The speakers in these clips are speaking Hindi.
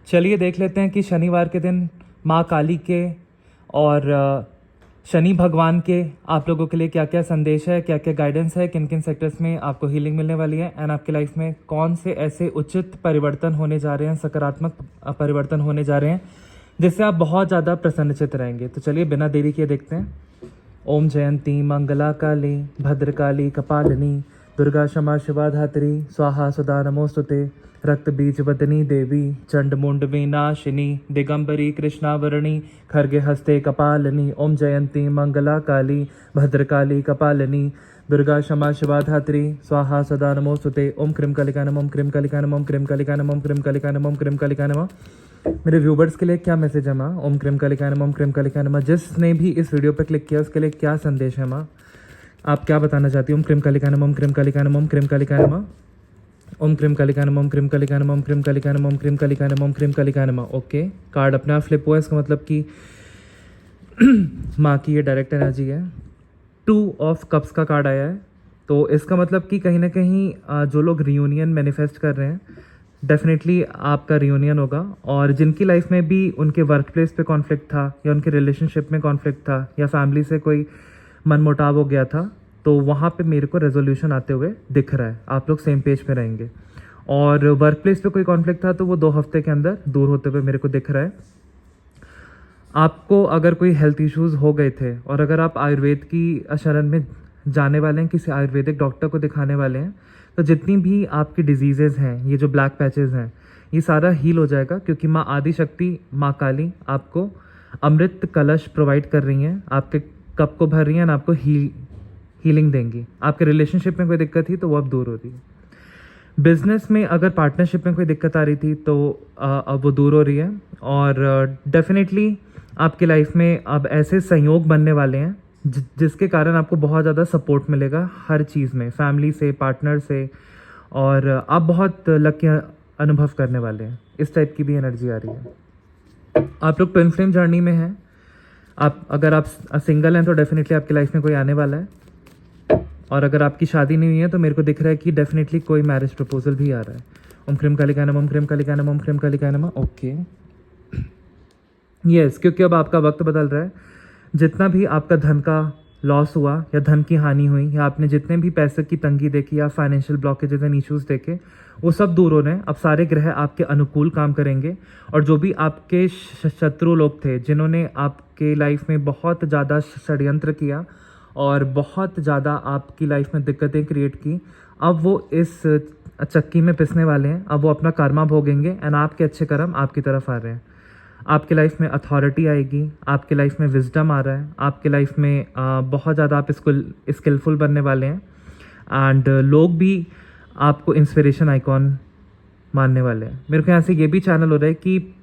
चलिए देख लेते हैं कि शनिवार के दिन माँ काली के और शनि भगवान के आप लोगों के लिए क्या क्या संदेश है, क्या क्या गाइडेंस है, किन किन सेक्टर्स में आपको हीलिंग मिलने वाली है एंड आपकी लाइफ में कौन से ऐसे उचित परिवर्तन होने जा रहे हैं, सकारात्मक परिवर्तन होने जा रहे हैं जिससे आप बहुत ज़्यादा प्रसन्नचित रहेंगे। तो चलिए बिना देरी किए देखते हैं। ओम जयंती मंगला काली भद्रकाली कपालिनी दुर्गा क्षमा शिवा धात्री स्वाहा सुधा नमोस्तुते रक्त बीज वदनी देवी चंडमुंड विनाशिनी दिगंबरी कृष्णावरणी खर्गे हस्ते कपालिनी। ओम जयंती मंगला काली भद्रकाली कपालिनी दुर्गा क्षमा शिवा धात्री स्वाहा सदा नमोस्तुते। ओम क्रीम कालिका नमः, ओम क्रीम कालिका नमः, ओम क्रीम कालिका नमः, ओम क्रीम कालिका नमः, ओम क्रीम कालिका नमः। मेरे व्यूवर्स के लिए क्या मैसेज है माँ? ओम क्रीम कालिका नमः, ओम क्रीम कालिका नमः। जिसने भी इस वीडियो पर क्लिक किया उसके लिए क्या संदेश है माँ? आप क्या बताना चाहती हो? ओम क्रीम कालिका नमः, ओम क्रीम कालिका नमः, ओम क्रीम कालिका नमः, ओम क्रीम कालिका नमः, ओम क्रीम कालिका नमः, ओम क्रीम कालिका नमः, ओम क्रीम कालिका नमः, ओम क्रीम कालिका नमः। ओके, कार्ड अपने आप फ्लिप हुआ, इसका मतलब कि माँ की ये डायरेक्ट एनर्जी है। 2 ऑफ कप्स का कार्ड आया है, तो इसका मतलब कि कहीं ना कहीं जो लोग रियूनियन मैनिफेस्ट कर रहे हैं डेफिनेटली आपका रियूनियन होगा। और जिनकी लाइफ में भी उनके वर्क प्लेस पे कॉन्फ्लिक्ट था या उनके रिलेशनशिप में कॉन्फ्लिक्ट था या फैमिली से कोई मनमुटाव हो गया था, तो वहाँ पे मेरे को रेजोल्यूशन आते हुए दिख रहा है। आप लोग सेम पेज पे रहेंगे। और वर्क प्लेस पे कोई कॉन्फ्लिक्ट था तो वो 2 हफ्ते के अंदर दूर होते हुए मेरे को दिख रहा है। आपको अगर कोई हेल्थ इश्यूज़ हो गए थे और अगर आप आयुर्वेद की शरण में जाने वाले हैं, किसी आयुर्वेदिक डॉक्टर को दिखाने वाले हैं, तो जितनी भी आपकी डिजीज़ेज़ हैं, ये जो ब्लैक पैचेस हैं, ये सारा हील हो जाएगा। क्योंकि माँ आदि शक्ति, माँ काली आपको अमृत कलश प्रोवाइड कर रही हैं, आपके कप को भर रही हैं और आपको हीलिंग देंगी। आपके रिलेशनशिप में कोई दिक्कत थी तो वो अब दूर हो रही है। बिजनेस में अगर पार्टनरशिप में कोई दिक्कत आ रही थी तो अब वो दूर हो रही है। और डेफिनेटली आपकी लाइफ में अब ऐसे संयोग बनने वाले हैं जिसके कारण आपको बहुत ज़्यादा सपोर्ट मिलेगा हर चीज़ में, फैमिली से, पार्टनर से, और आप बहुत लकी अनुभव करने वाले हैं। इस टाइप की भी एनर्जी आ रही है। आप लोग ट्विन फ्लेम जर्नी में हैं। अगर आप सिंगल हैं तो डेफिनेटली आपकी लाइफ में कोई आने वाला है। और अगर आपकी शादी नहीं हुई है तो मेरे को दिख रहा है कि डेफिनेटली कोई मैरिज प्रपोजल भी आ रहा है। ओम क्रीम कालिका नमः, ओम क्रीम कालिका नमः, ओम क्रीम कालिका नमः। ओके, यस, क्योंकि अब आपका वक्त बदल रहा है। जितना भी आपका धन का लॉस हुआ या धन की हानि हुई या आपने जितने भी पैसे की तंगी देखी या फाइनेंशियल ब्लॉकेजेस एंड इश्यूज देखे, वो सब दूर हो रहे हैं। अब सारे ग्रह आपके अनुकूल काम करेंगे। और जो भी आपके शत्रु लोग थे जिन्होंने आपके लाइफ में बहुत ज़्यादा षड्यंत्र किया और बहुत ज़्यादा आपकी लाइफ में दिक्कतें क्रिएट की, अब वो इस चक्की में पिसने वाले हैं। अब वो अपना कर्मा भोगेंगे एंड आपके अच्छे कर्म आपकी तरफ आ रहे हैं। आपके लाइफ में अथॉरिटी आएगी, आपके लाइफ में विजडम आ रहा है, आपके लाइफ में बहुत ज़्यादा आप स्किलफुल बनने वाले हैं। एंड लोग भी आपको इंस्पिरेशन आइकॉन मानने वाले हैं। मेरे को यहाँ से ये भी चैनल हो रहा है कि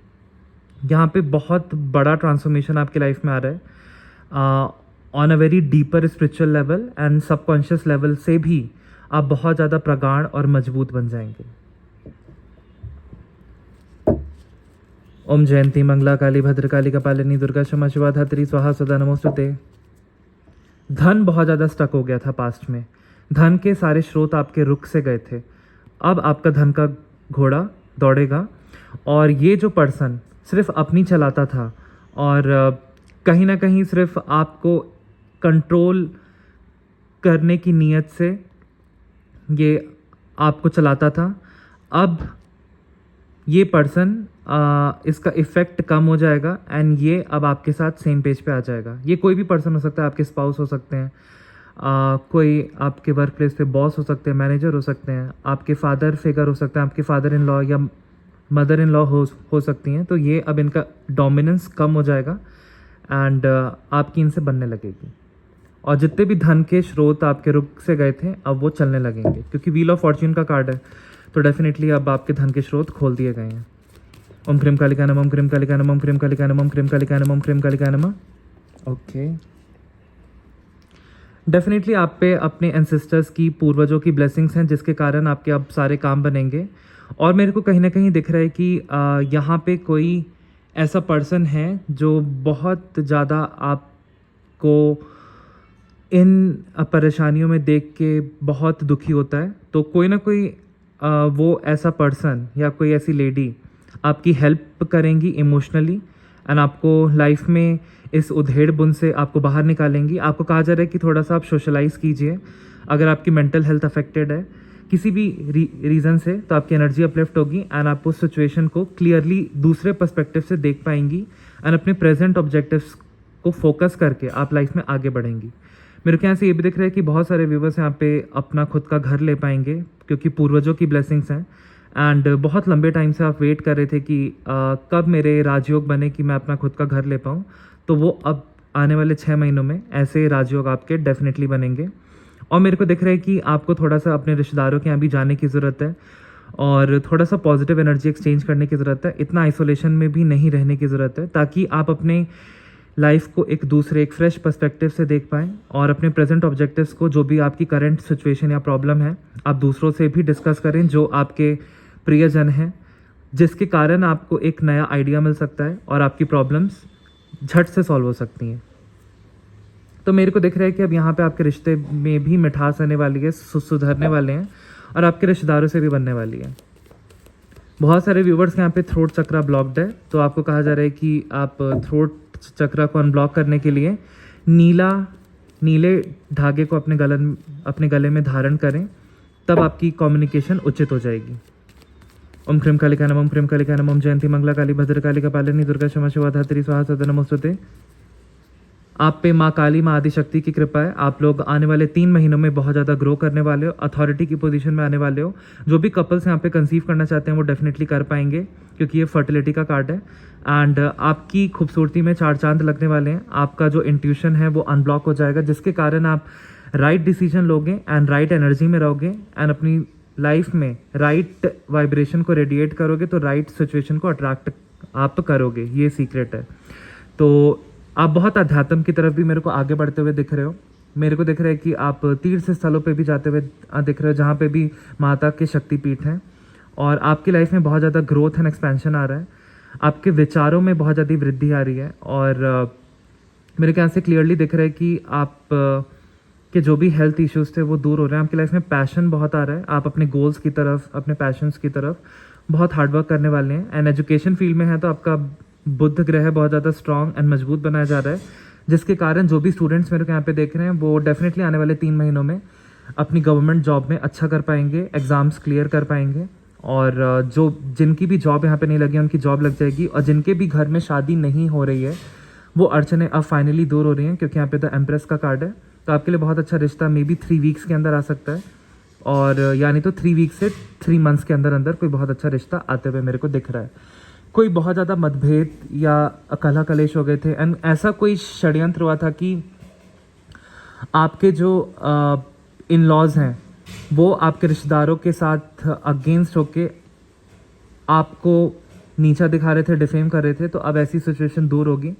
यहाँ पे बहुत बड़ा ट्रांसफॉर्मेशन आपकी लाइफ में आ रहा है on a very deeper spiritual level and subconscious level से भी आप बहुत ज़्यादा प्रगाढ़ और मजबूत बन जाएंगे। ओम जयंती मंगला काली भद्रकाली कपालिनी दुर्गा क्षमा शिवा धात्री स्वाहा सदा नमोस्तुते। धन बहुत ज़्यादा स्टक हो गया था पास्ट में, धन के सारे स्रोत आपके रुक से गए थे। अब आपका धन का घोड़ा दौड़ेगा। और ये जो पर्सन सिर्फ अपनी चलाता था और कहीं ना कहीं सिर्फ आपको कंट्रोल करने की नीयत से ये आपको चलाता था, अब ये पर्सन इसका इफ़ेक्ट कम हो जाएगा एंड ये अब आपके साथ सेम पेज पे आ जाएगा। ये कोई भी पर्सन हो सकता है, आपके स्पाउस हो सकते हैं, कोई आपके वर्क प्लेस पे बॉस हो सकते हैं, मैनेजर हो सकते हैं, आपके फादर फिगर हो सकते हैं, आपके फादर इन लॉ या मदर इन लॉ हो सकती हैं। तो ये अब इनका डोमिनेंस कम हो जाएगा एंड आपकी इनसे बनने लगेगी। और जितने भी धन के स्रोत आपके रुक से गए थे अब वो चलने लगेंगे, क्योंकि व्हील ऑफ फॉर्च्यून का कार्ड है। तो डेफिनेटली अब आपके धन के स्रोत खोल दिए गए हैं। ओम क्रीम कालिका नमः, ओम क्रीम कालिका नमः, ओम क्रीम कालिका नमः, ओम क्रीम कालिका नमः, ओम क्रीम कालिका नमः। ओके, डेफिनेटली आप पे अपने एंसेस्टर्स की, पूर्वजों की ब्लेसिंग्स हैं जिसके कारण आपके अब सारे काम बनेंगे। और मेरे को कहीं ना कहीं दिख रहा है कि यहाँ पे कोई ऐसा पर्सन है जो बहुत ज़्यादा आपको इन परेशानियों में देख के बहुत दुखी होता है। तो कोई ना कोई वो ऐसा पर्सन या कोई ऐसी लेडी आपकी हेल्प करेंगी इमोशनली एंड आपको लाइफ में इस उधेड़ बुन से आपको बाहर निकालेंगी। आपको कहा जा रहा है कि थोड़ा सा आप सोशलाइज़ कीजिए। अगर आपकी मेंटल हेल्थ अफेक्टेड है किसी भी रीज़न से तो आपकी एनर्जी अपलिफ्ट होगी एंड आप उस सिचुएशन को क्लियरली दूसरे पर्सपेक्टिव से देख पाएंगी एंड अपने प्रेजेंट ऑब्जेक्टिव्स को फोकस करके आप लाइफ में आगे बढ़ेंगी। मेरे को यहाँ से ये भी दिख रहा है कि बहुत सारे व्यूवर्स यहाँ पे अपना खुद का घर ले पाएंगे क्योंकि पूर्वजों की ब्लेसिंग्स हैं एंड बहुत लंबे टाइम से आप वेट कर रहे थे कि कब मेरे राजयोग बने कि मैं अपना खुद का घर ले पाऊँ, तो वो अब आने वाले 6 महीनों में ऐसे राजयोग आपके डेफिनेटली बनेंगे। और मेरे को दिख रहा है कि आपको थोड़ा सा अपने रिश्तेदारों के यहाँ भी जाने की ज़रूरत है और थोड़ा सा पॉजिटिव एनर्जी एक्सचेंज करने की ज़रूरत है। इतना आइसोलेशन में भी नहीं रहने की ज़रूरत है ताकि आप अपने लाइफ को एक दूसरे एक फ्रेश पर्सपेक्टिव से देख पाएँ और अपने प्रेजेंट ऑब्जेक्टिव्स को, जो भी आपकी करंट सिचुएशन या प्रॉब्लम है, आप दूसरों से भी डिस्कस करें जो आपके प्रियजन हैं, जिसके कारण आपको एक नया आइडिया मिल सकता है और आपकी प्रॉब्लम्स झट से सॉल्व हो सकती हैं। तो मेरे को दिख रहा है कि अब यहाँ पे आपके रिश्ते में भी मिठास आने वाली है, सुधरने वाले हैं और आपके रिश्तेदारों से भी बनने वाली है। बहुत सारे व्यूवर्स के यहाँ पे थ्रोट चक्रा ब्लॉक्ड है, तो आपको कहा जा रहा है कि आप थ्रोट चक्रा को अनब्लॉक करने के लिए नीले धागे को अपने गले में धारण करें, तब आपकी कम्युनिकेशन उचित हो जाएगी। ओम क्रीम कालिका नमः, ओम क्रीम कालिका नमः, ओम जयंती मंगला काली भद्रकाली कपालिनी दुर्गा क्षमा शिवा धात्री स्वाहा सदा नमोस्तुते। आप पे माँ काली, माँ आदिशक्ति की कृपा है। आप लोग आने वाले 3 महीनों में बहुत ज़्यादा ग्रो करने वाले हो, अथॉरिटी की पोजीशन में आने वाले हो। जो भी कपल्स यहाँ पे कंसीव करना चाहते हैं वो डेफिनेटली कर पाएंगे क्योंकि ये फर्टिलिटी का कार्ड है एंड आपकी खूबसूरती में 4 चांद लगने वाले हैं। आपका जो इंट्यूशन है वो अनब्लॉक हो जाएगा, जिसके कारण आप राइट डिसीजन लोगे एंड राइट एनर्जी में रहोगे एंड अपनी लाइफ में राइट वाइब्रेशन को रेडिएट करोगे तो राइट सिचुएशन को अट्रैक्ट आप करोगे। ये सीक्रेट है। तो आप बहुत अध्यात्म की तरफ भी मेरे को आगे बढ़ते हुए दिख रहे हो। मेरे को दिख रहा है कि आप तीर्थ स्थलों पे भी जाते हुए दिख रहे हो जहाँ पे भी माता के शक्तिपीठ हैं और आपकी लाइफ में बहुत ज़्यादा ग्रोथ एंड एक्सपेंशन आ रहा है। आपके विचारों में बहुत ज़्यादा वृद्धि आ रही है और मेरे ख्याल से क्लियरली दिख रहा है कि आप के जो भी हेल्थ इश्यूज थे वो दूर हो रहे हैं। आपकी लाइफ में पैशन बहुत आ रहा है। आप अपने गोल्स की तरफ, अपने पैशंस की तरफ बहुत हार्डवर्क करने वाले हैं एंड एजुकेशन फील्ड में है तो आपका बुध ग्रह बहुत ज़्यादा स्ट्रॉन्ग एंड मजबूत बनाया जा रहा है, जिसके कारण जो भी स्टूडेंट्स मेरे को यहाँ पे देख रहे हैं वो डेफिनेटली आने वाले 3 महीनों में अपनी गवर्नमेंट जॉब में अच्छा कर पाएंगे, एग्ज़ाम्स क्लियर कर पाएंगे और जो जिनकी भी जॉब यहाँ पे नहीं लगी उनकी जॉब लग जाएगी और जिनके भी घर में शादी नहीं हो रही है वो अड़चने अब फाइनली दूर हो रही हैं क्योंकि यहाँ पे द एम्प्रेस का कार्ड है। तो आपके लिए बहुत अच्छा रिश्ता मे बी 3 वीक्स के अंदर आ सकता है और यानी तो 3 वीक से 3 मंथ्स के अंदर अंदर कोई बहुत अच्छा रिश्ता आते हुए मेरे को दिख रहा है। कोई बहुत ज़्यादा मतभेद या कलह कलेश हो गए थे एंड ऐसा कोई षड्यंत्र हुआ था कि आपके जो इन लॉज हैं वो आपके रिश्तेदारों के साथ अगेंस्ट होके आपको नीचा दिखा रहे थे, डिफेम कर रहे थे। तो अब ऐसी सिचुएशन दूर होगी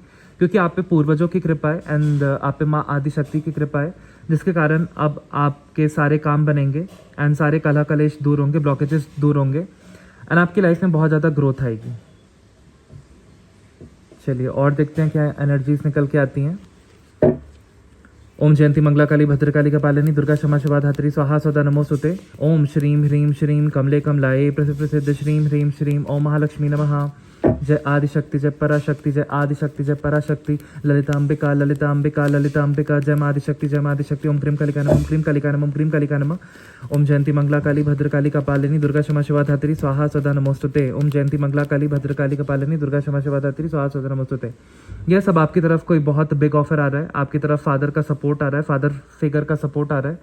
क्योंकि आप पे पूर्वजों की कृपा है एंड आप पे माँ आदिशक्ति की कृपा है, जिसके कारण अब आपके सारे काम बनेंगे एंड सारे कलह कलेश दूर होंगे, ब्लॉकेजेस दूर होंगे एंड आपकी लाइफ में बहुत ज़्यादा ग्रोथ आएगी। चलिए और देखते हैं क्या एनर्जीज निकल के आती हैं। ओम जयंती मंगला काली भद्रकाली कपालिनी दुर्गा क्षमा शिवा धात्री स्वाहा सदा नमोस्तुते। ओम श्रीम ह्रीम श्रीम कमले कमलाये प्रसिद्ध श्रीम ह्रीम श्रीम ओम महालक्ष्मी नमः। जय आदिशक्ति, जय पराशक्ति, जय आदिशक्ति, जय पराशक्ति, ललिता अंबिका, ललिता अंबिका, ललिता अंबिका, जय आदिशक्ति, जय आदिशक्ति। ओम क्रीम कालिका नमः, ओम क्रीम कालिका नमः, ओम क्रीम कालिका नमः। ओम जयंती मंगला काली भद्रकाली कपालिनी दुर्गा क्षमा शिवा धात्री स्वाहा सदा नमोस्तुते। ओम जयंती मंगला काली भद्रकाली कपालिनी दुर्गा क्षमा शिवा धात्री स्वाहा सदा नमोस्तुते। यह सब आपकी तरफ कोई बहुत बिग ऑफर आ रहा है, आपकी तरफ फादर का सपोर्ट आ रहा है, फादर फिगर का सपोर्ट आ रहा है,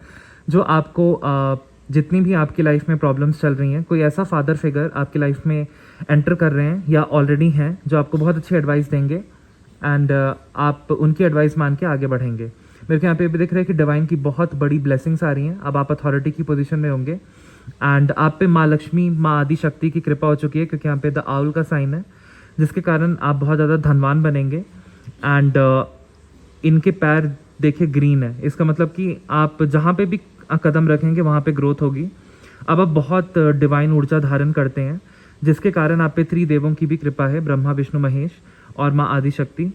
जो आपको जितनी भी आपकी लाइफ में प्रॉब्लम्स चल रही हैं, कोई ऐसा फादर फिगर आपकी लाइफ में एंटर कर रहे हैं या ऑलरेडी हैं जो आपको बहुत अच्छी एडवाइस देंगे एंड आप उनकी एडवाइस मान के आगे बढ़ेंगे। मेरे को यहाँ पे भी दिख रहा है कि डिवाइन की बहुत बड़ी ब्लेसिंग्स आ रही हैं। अब आप अथॉरिटी की पोजीशन में होंगे एंड आप पे माँ लक्ष्मी, माँ आदिशक्ति की कृपा हो चुकी है क्योंकि यहाँ पे द आउल का साइन है, जिसके कारण आप बहुत ज़्यादा धनवान बनेंगे एंड इनके पैर देखिए ग्रीन है, इसका मतलब कि आप जहाँ पे भी कदम रखेंगे वहाँ पे ग्रोथ होगी। अब आप बहुत डिवाइन ऊर्जा धारण करते हैं, जिसके कारण आप पे त्रिदेवों की भी कृपा है, ब्रह्मा विष्णु महेश और माँ आदिशक्ति,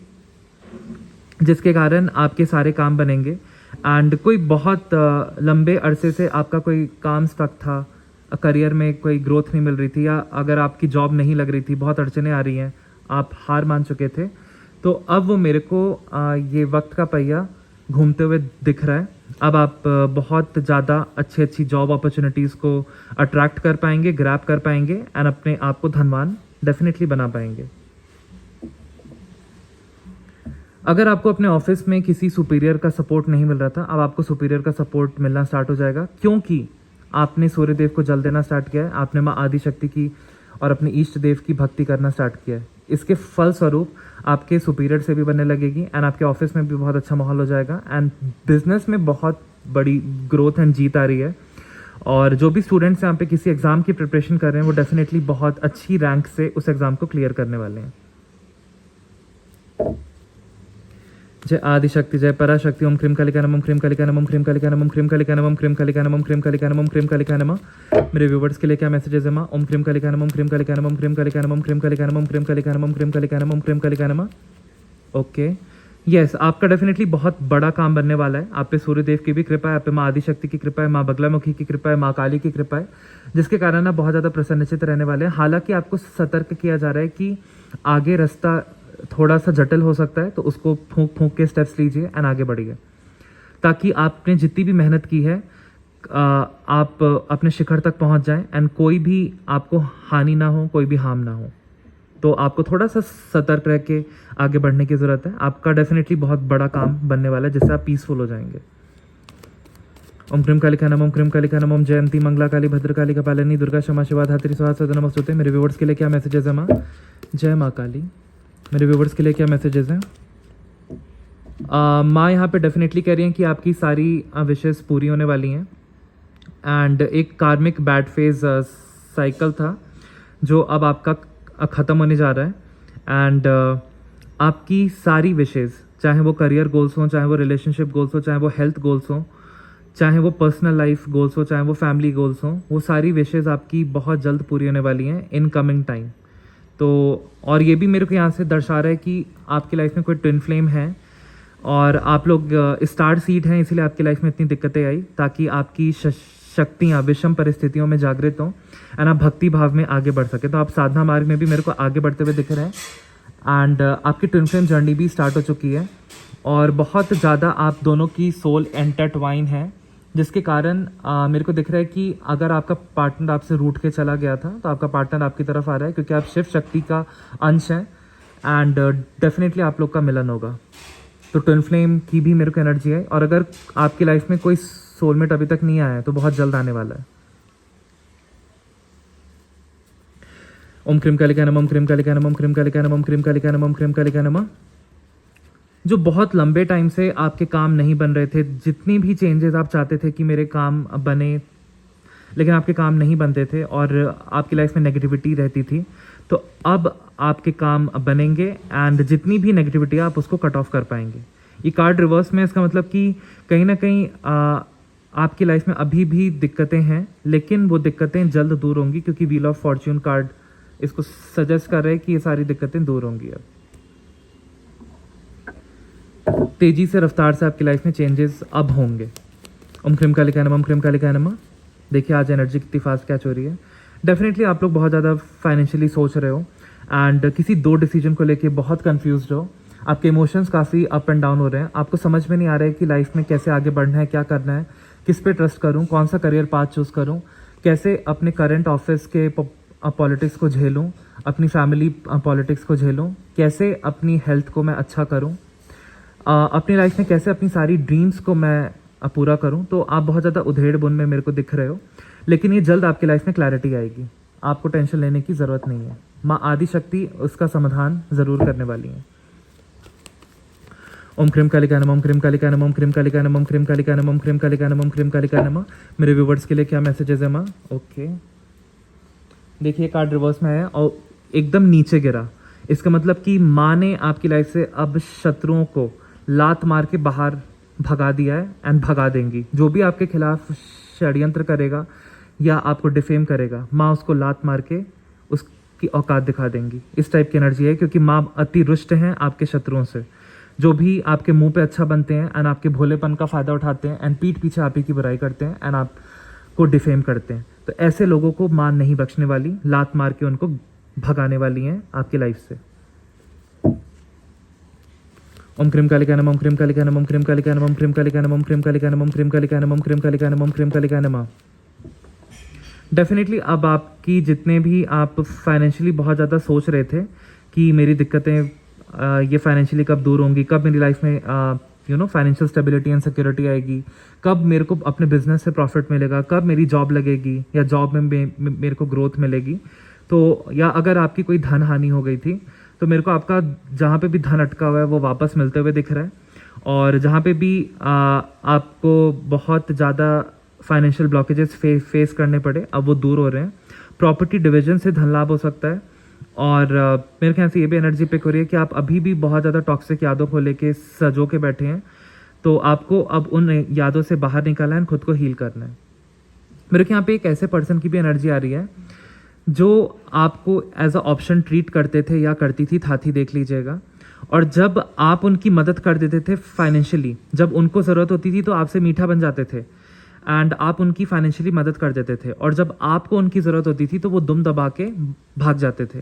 जिसके कारण आपके सारे काम बनेंगे एंड कोई बहुत लंबे अरसे से आपका कोई काम स्टक था, करियर में कोई ग्रोथ नहीं मिल रही थी, या अगर आपकी जॉब नहीं लग रही थी, बहुत अड़चने आ रही हैं, आप हार मान चुके थे, तो अब वो मेरे को ये वक्त का पहिया घूमते हुए दिख रहा है। अब आप बहुत ज़्यादा अच्छी अच्छी जॉब अपॉर्चुनिटीज़ को अट्रैक्ट कर पाएंगे, ग्रैब कर पाएंगे एंड अपने आप को धनवान डेफिनेटली बना पाएंगे। अगर आपको अपने ऑफिस में किसी सुपीरियर का सपोर्ट नहीं मिल रहा था, अब आपको सुपीरियर का सपोर्ट मिलना स्टार्ट हो जाएगा, क्योंकि आपने सूर्यदेव को जल देना स्टार्ट किया है, आपने माँ आदि शक्ति की और अपने इष्ट देव की भक्ति करना स्टार्ट किया है। इसके फलस्वरूप आपके सुपीरियर से भी बनने लगेगी एंड आपके ऑफिस में भी बहुत अच्छा माहौल हो जाएगा एंड बिजनेस में बहुत बड़ी ग्रोथ एंड जीत आ रही है। और जो भी स्टूडेंट्स यहाँ पे किसी एग्ज़ाम की प्रिपरेशन कर रहे हैं, वो डेफिनेटली बहुत अच्छी रैंक से उस एग्ज़ाम को क्लियर करने वाले हैं। जय आदिशक्ति, जय पराशक्ति। ओम क्रीम कालिका नमः, ओम क्रीम कालिका नमः, ओम क्रीम कालिका नमः, ओम क्रीम कालिका नमः, ओम क्रीम कालिका नमः, ओम क्रीम कालिका नमः, ओम क्रीम कालिका नमः। मेरे व्यूवर्स के लिए क्या मैसेजेस है माँ? ओम क्रीम कालिका नमः, ओम क्रीम कालिका नमः, ओम क्रीम कालिका नमः, ओम क्रीम कालिका नमः, ओम क्रीम कालिका नमः, ओम क्रीम कालिका नमः, ओम क्रीम कालिका नमः। ओके, यस, आपका डेफिनेटली बहुत बड़ा काम बनने वाला है। आप पे सूर्यदेव की भी कृपा है, आप पे माँ आदिशक्ति की कृपा है, माँ बगलामुखी की कृपा है, माँ काली की कृपा है, जिसके कारण आप बहुत ज़्यादा प्रसन्नचित रहने वाले हैं। हालांकि आपको सतर्क किया जा रहा है कि आगे रास्ता थोड़ा सा जटिल हो सकता है, तो उसको फूंक फूंक के स्टेप्स लीजिए एंड आगे बढ़िए, ताकि आपने जितनी भी मेहनत की है आप अपने शिखर तक पहुंच जाएं एंड कोई भी आपको हानि ना हो, कोई भी हार्म ना हो। तो आपको थोड़ा सा सतर्क रह के आगे बढ़ने की ज़रूरत है। आपका डेफिनेटली बहुत बड़ा काम बनने वाला है, जिससे आप पीसफुल हो जाएंगे। ओम क्रीम कालिका नमः, ओम क्रीम कालिका नमः, ओम जयंती मंगला काली भद्रकाली कपालिनी दुर्गा क्षमा शिवा धात्री स्वाहा सदा नमस्तुते। मेरे व्यूवर्स के लिए क्या मैसेजेस है माँ? जय माँ काली। मेरे व्यूवर्स के लिए क्या मैसेजेस हैं? माँ यहाँ पे डेफिनेटली कह रही हैं कि आपकी सारी विशेस पूरी होने वाली हैं एंड एक कार्मिक बैड फेज साइकिल था जो अब आपका ख़त्म होने जा रहा है एंड आपकी सारी विशेस, चाहे वो करियर गोल्स हों, चाहे वो रिलेशनशिप गोल्स हो, चाहे वो हेल्थ गोल्स हों, चाहे वो पर्सनल लाइफ गोल्स हो, चाहे वो फैमिली गोल्स हों, वो सारी विशेस आपकी बहुत जल्द पूरी होने वाली हैं इन कमिंग टाइम। तो और ये भी मेरे को यहाँ से दर्शा रहा है कि आपकी लाइफ में कोई ट्विन फ्लेम है और आप लोग स्टार सीड हैं, इसीलिए आपकी लाइफ में इतनी दिक्कतें आई, ताकि आपकी शक्तियाँ विषम परिस्थितियों में जागृत हों एंड आप भक्ति भाव में आगे बढ़ सके। तो आप साधना मार्ग में भी मेरे को आगे बढ़ते हुए दिख रहे हैं एंड आपकी ट्विन फ्लेम जर्नी भी स्टार्ट हो चुकी है और बहुत ज़्यादा आप दोनों की सोल इंटरट्वाइन है, जिसके कारण मेरे को दिख रहा है कि अगर आपका पार्टनर आपसे रूठ के चला गया था, तो आपका पार्टनर आपकी तरफ आ रहा है, क्योंकि आप शिव शक्ति का अंश हैं एंड डेफिनेटली आप लोग का मिलन होगा। तो ट्विन फ्लेम की भी मेरे को एनर्जी है और अगर आपकी लाइफ में कोई सोलमेट अभी तक नहीं आया है, तो बहुत जल्द आने वाला है। ओम क्रीम कालिका नमः, ओम क्रीम कालिका नमः, ओम क्रीम कालिका नमः, ओम क्रीम कालिका नमः, ओम क्रीम कालिका नमः। जो बहुत लंबे टाइम से आपके काम नहीं बन रहे थे, जितनी भी चेंजेस आप चाहते थे कि मेरे काम बने, लेकिन आपके काम नहीं बनते थे और आपकी लाइफ में नेगेटिविटी रहती थी, तो अब आपके काम बनेंगे एंड जितनी भी नेगेटिविटी आप उसको कट ऑफ कर पाएंगे। ये कार्ड रिवर्स में, इसका मतलब कि कहीं ना कहीं आपकी लाइफ में अभी भी दिक्कतें हैं, लेकिन वो दिक्कतें जल्द दूर होंगी, क्योंकि व्हील ऑफ फॉर्च्यून कार्ड इसको सजेस्ट कर रहे हैं कि ये सारी दिक्कतें दूर होंगी। अब तेजी से, रफ्तार से आपकी लाइफ में चेंजेस अब होंगे। ओम क्रीम कालिका नमः, ओम क्रीम कालिका नमः। देखिए आज एनर्जी कितनी फास्ट कैच हो रही है। डेफिनेटली आप लोग बहुत ज़्यादा फाइनेंशियली सोच रहे हो एंड किसी दो डिसीजन को लेके बहुत कंफ्यूज्ड हो। आपके इमोशंस काफ़ी अप एंड डाउन हो रहे हैं, आपको समझ में नहीं आ रहा है कि लाइफ में कैसे आगे बढ़ना है, क्या करना है, किस पे ट्रस्ट करूँ, कौन सा करियर पाथ चूज़ करूँ, कैसे अपने करंट ऑफिस के पॉलिटिक्स को झेलूँ, अपनी फैमिली पॉलिटिक्स को झेलूँ, कैसे अपनी हेल्थ को मैं अच्छा करूँ, अपनी लाइफ में कैसे अपनी सारी ड्रीम्स को मैं पूरा करूं। तो आप बहुत ज़्यादा उधेड़ बुन में मेरे को दिख रहे हो, लेकिन ये जल्द आपकी लाइफ में क्लैरिटी आएगी, आपको टेंशन लेने की ज़रूरत नहीं है। माँ आदिशक्ति उसका समाधान ज़रूर करने वाली है। ओम क्रीम कालिका नमः, ओम क्रीम कालिका नमः, ओम क्रीम कालिका नमः, ओम क्रीम कालिका नमः, ओम क्रीम कालिका नमः, ओम क्रीम कालिका नमः। मेरे व्यूवर्स के लिए क्या मैसेजेस है माँ? ओके, देखिए कार्ड रिवर्स में है और एकदम नीचे गिरा, इसका मतलब कि माँ ने आपकी लाइफ से अब शत्रुओं को लात मार के बाहर भगा दिया है एंड भगा देंगी। जो भी आपके खिलाफ षड्यंत्र करेगा या आपको डिफेम करेगा, माँ उसको लात मार के उसकी औकात दिखा देंगी। इस टाइप की एनर्जी है, क्योंकि माँ अति रुष्ट हैं आपके शत्रुओं से, जो भी आपके मुंह पे अच्छा बनते हैं एंड आपके भोलेपन का फ़ायदा उठाते हैं एंड पीठ पीछे आप ही की बुराई करते हैं एंड आपको डिफेम करते हैं। तो तो ऐसे लोगों को मां नहीं बख्शने वाली, लात मार के उनको भगाने वाली हैं आपकी लाइफ से। ओम क्रीम कालिका नमः, ओम क्रीम कालिका नमः, ओम क्रीम कालिका नमः, ओम क्रीम कालिका नमः, ओम क्रीम कालिका नमः, ओम क्रीम कालिका नमः, ओम क्रीम कालिका नमः, ओम क्रीम कालिका नमः। डेफिनेटली अब आपकी जितने भी आप फाइनेंशियली बहुत ज़्यादा सोच रहे थे कि मेरी दिक्कतें ये फाइनेंशियली कब दूर होंगी, कब मेरी लाइफ में फाइनेंशियल स्टेबिलिटी एंड सिक्योरिटी आएगी, कब मेरे को अपने बिजनेस से प्रॉफिट मिलेगा, कब मेरी जॉब लगेगी या जॉब में मेरे को ग्रोथ मिलेगी, तो या अगर आपकी कोई धन हानि हो गई थी तो मेरे को आपका जहाँ पे भी धन अटका हुआ है वो वापस मिलते हुए दिख रहा है। और जहाँ पे भी आपको बहुत ज़्यादा फाइनेंशियल ब्लॉकेजेस फेस करने पड़े, अब वो दूर हो रहे हैं। प्रॉपर्टी डिवीजन से धन लाभ हो सकता है। और मेरे ख्याल से ये भी एनर्जी पिक हो रही है कि आप अभी भी बहुत ज़्यादा टॉक्सिक यादों को लेके सजो के बैठे हैं, तो आपको अब उन यादों से बाहर निकलना है, खुद को हील करना है। मेरे को यहाँ पे एक ऐसे पर्सन की भी एनर्जी आ रही है जो आपको एज अ ऑप्शन ट्रीट करते थे या करती थी, देख लीजिएगा। और जब आप उनकी मदद कर देते थे फाइनेंशियली, जब उनको ज़रूरत होती थी तो आपसे मीठा बन जाते थे एंड आप उनकी फाइनेंशियली मदद कर देते थे, और जब आपको उनकी ज़रूरत होती थी तो वो दुम दबा के भाग जाते थे।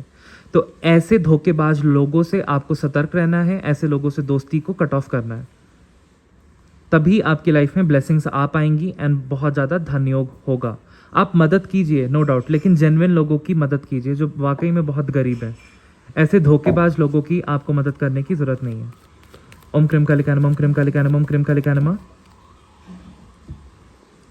तो ऐसे धोखेबाज लोगों से आपको सतर्क रहना है, ऐसे लोगों से दोस्ती को कट ऑफ करना है, तभी आपकी लाइफ में ब्लेसिंग्स आ पाएंगी एंड बहुत ज़्यादा धन योग होगा। आप मदद कीजिए नो डाउट, लेकिन जेन्युइन लोगों की मदद कीजिए जो वाकई में बहुत गरीब है। ऐसे धोखेबाज लोगों की आपको मदद करने की ज़रूरत नहीं है। ओम क्रीम कालिका नमः, ओम क्रीम कालिका नमः, ओम क्रीम कालिका नमः।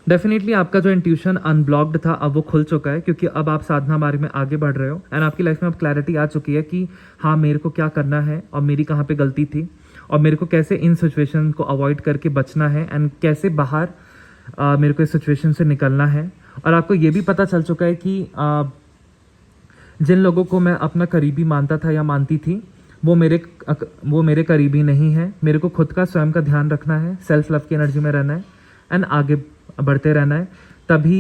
डेफिनेटली आपका जो इंट्यूशन अनब्लॉक्ड था अब वो खुल चुका है, क्योंकि अब आप साधना मार्ग में आगे बढ़ रहे हो एंड आपकी लाइफ में अब क्लैरिटी आ चुकी है कि हाँ मेरे को क्या करना है और मेरी कहाँ पे गलती थी और मेरे को कैसे इन सिचुएशन को अवॉइड करके बचना है एंड कैसे बाहर मेरे को इस सिचुएशन से निकलना है। और आपको ये भी पता चल चुका है कि जिन लोगों को मैं अपना करीबी मानता था या मानती थी वो मेरे करीबी नहीं है। मेरे को खुद का स्वयं का ध्यान रखना है, सेल्फ लव की एनर्जी में रहना है एंड आगे बढ़ते रहना है, तभी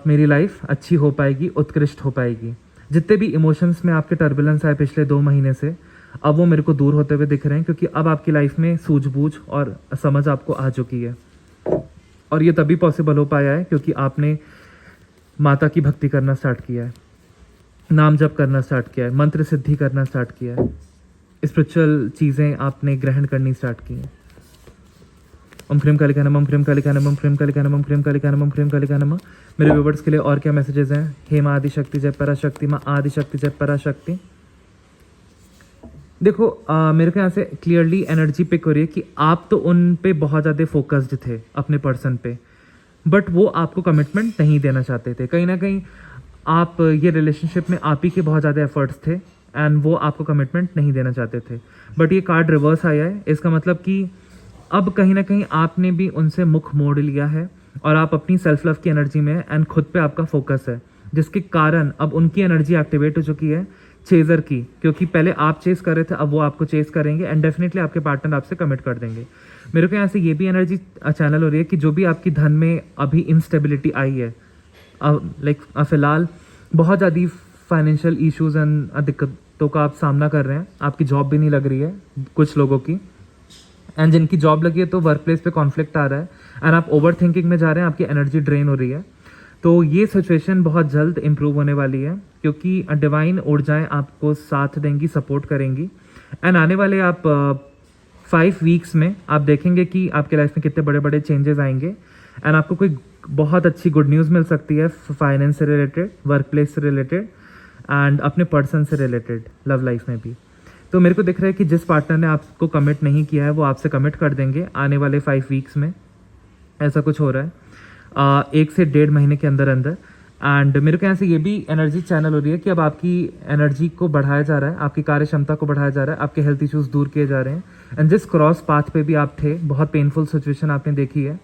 मेरी लाइफ अच्छी हो पाएगी, उत्कृष्ट हो पाएगी। जितने भी इमोशंस में आपके टर्बुलेंस आए पिछले 2 महीने से, अब वो मेरे को दूर होते हुए दिख रहे हैं, क्योंकि अब आपकी लाइफ में सूझबूझ और समझ आपको आ चुकी है। और ये तभी पॉसिबल हो पाया है क्योंकि आपने माता की भक्ति करना स्टार्ट किया है, नाम जप करना स्टार्ट किया है, मंत्र सिद्धि करना स्टार्ट किया है, स्पिरिचुअल चीज़ें आपने ग्रहण करनी स्टार्ट की हैं। ओम क्रीम कालिका नमः, ओम क्रीम कालिका नमः, ओम क्रीम कालिका नमः, ओम क्रीम कालिका नमः, ओम क्रीम कालिका नमः। मेरे व्यूवर्स के लिए और क्या मैसेजेस हैं? हे माँ आदिशक्ति जय पराशक्ति, माँ आदिशक्ति जय पराशक्ति। देखो मेरे को यहाँ से क्लियरली एनर्जी पिक हो रही है कि आप तो उन पे बहुत ज़्यादा फोकस्ड थे अपने पर्सन पे, बट वो आपको कमिटमेंट नहीं देना चाहते थे। कहीं ना कहीं आप ये रिलेशनशिप में आप ही के बहुत ज़्यादा एफर्ट्स थे एंड वो आपको कमिटमेंट नहीं देना चाहते थे। बट ये कार्ड रिवर्स आया है, इसका मतलब कि अब कहीं ना कहीं आपने भी उनसे मुख मोड़ लिया है और आप अपनी सेल्फ लव की एनर्जी में एंड खुद पे आपका फोकस है, जिसके कारण अब उनकी एनर्जी एक्टिवेट हो चुकी है चेजर की, क्योंकि पहले आप चेस कर रहे थे, अब वो आपको चेस करेंगे एंड डेफिनेटली आपके पार्टनर आपसे कमिट कर देंगे। मेरे को यहाँ से ये भी एनर्जी चैनल हो रही है कि जो भी आपकी धन में अभी इंस्टेबिलिटी आई है, लाइक फिलहाल बहुत ज़्यादा फाइनेंशियल इश्यूज एंड दिक्कतों का आप सामना कर रहे हैं, आपकी जॉब भी नहीं लग रही है कुछ लोगों की, एंड जिनकी जॉब लगी है तो वर्क प्लेस पे कॉन्फ्लिक्ट आ रहा है एंड आप ओवर थिंकिंग में जा रहे हैं, आपकी एनर्जी ड्रेन हो रही है। तो ये सिचुएशन बहुत जल्द इंप्रूव होने वाली है, क्योंकि डिवाइन ऊर्जाएं आपको साथ देंगी, सपोर्ट करेंगी एंड आने वाले आप 5 वीक्स में आप देखेंगे कि आपके लाइफ में कितने बड़े बड़े चेंजेस आएंगे एंड आपको कोई बहुत अच्छी गुड न्यूज़ मिल सकती है फाइनेंस से रिलेटेड, वर्क प्लेस से रिलेटेड एंड अपने पर्सन से रिलेटेड, लव लाइफ में भी। तो मेरे को दिख रहा है कि जिस पार्टनर ने आपको कमिट नहीं किया है वो आपसे कमिट कर देंगे आने वाले 5 वीक्स में, ऐसा कुछ हो रहा है 1 से 1.5 महीने के अंदर अंदर। एंड मेरे को यहाँ से ये भी एनर्जी चैनल हो रही है कि अब आपकी एनर्जी को बढ़ाया जा रहा है, आपकी कार्य क्षमता को बढ़ाया जा रहा है, आपके हेल्थ इश्यूज दूर किए जा रहे हैं एंड जिस क्रॉस पाथ पे भी आप थे, बहुत पेनफुल सिचुएशन आपने देखी है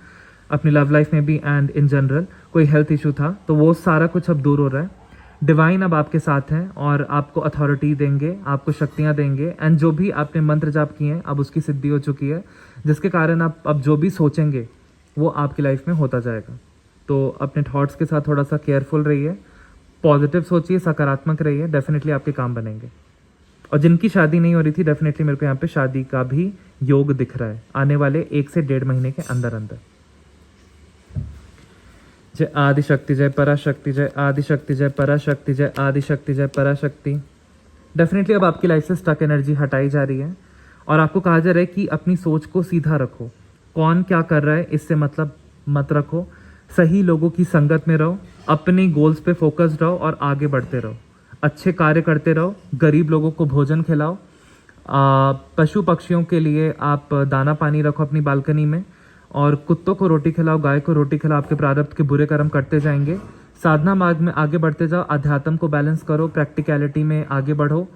अपनी लव लाइफ में भी एंड इन जनरल, कोई हेल्थ इशू था, तो वो सारा कुछ अब दूर हो रहा है। डिवाइन अब आपके साथ हैं और आपको अथॉरिटी देंगे, आपको शक्तियाँ देंगे एंड जो भी आपने मंत्र जाप किए हैं अब उसकी सिद्धि हो चुकी है, जिसके कारण आप अब जो भी सोचेंगे वो आपकी लाइफ में होता जाएगा। तो अपने थॉट्स के साथ थोड़ा सा केयरफुल रहिए, पॉजिटिव सोचिए, सकारात्मक रहिए, डेफिनेटली आपके काम बनेंगे। और जिनकी शादी नहीं हो रही थी, डेफिनेटली मेरे को यहाँ पे शादी का भी योग दिख रहा है आने वाले 1 से 1.5 महीने के अंदर अंदर। जय आदिशक्ति, जय पराशक्ति, जय आदिशक्ति, जय पराशक्ति, जय आदिशक्ति, जय पराशक्ति। डेफिनेटली अब आपकी लाइफ से स्टक एनर्जी हटाई जा रही है और आपको कहा जा रहा है कि अपनी सोच को सीधा रखो। कौन क्या कर रहा है इससे मतलब मत रखो। सही लोगों की संगत में रहो, अपने गोल्स पे फोकस्ड रहो और आगे बढ़ते रहो। अच्छे कार्य करते रहो, गरीब लोगों को भोजन खिलाओ। पशु पक्षियों के लिए आप दाना पानी रखो अपनी बालकनी में, और कुत्तों को रोटी खिलाओ, गाय को रोटी खिलाओ। आपके प्रारब्ध के बुरे कर्म कटते जाएंगे। साधना मार्ग में आगे बढ़ते जाओ, अध्यात्म को बैलेंस करो, प्रैक्टिकलिटी में आगे बढ़ो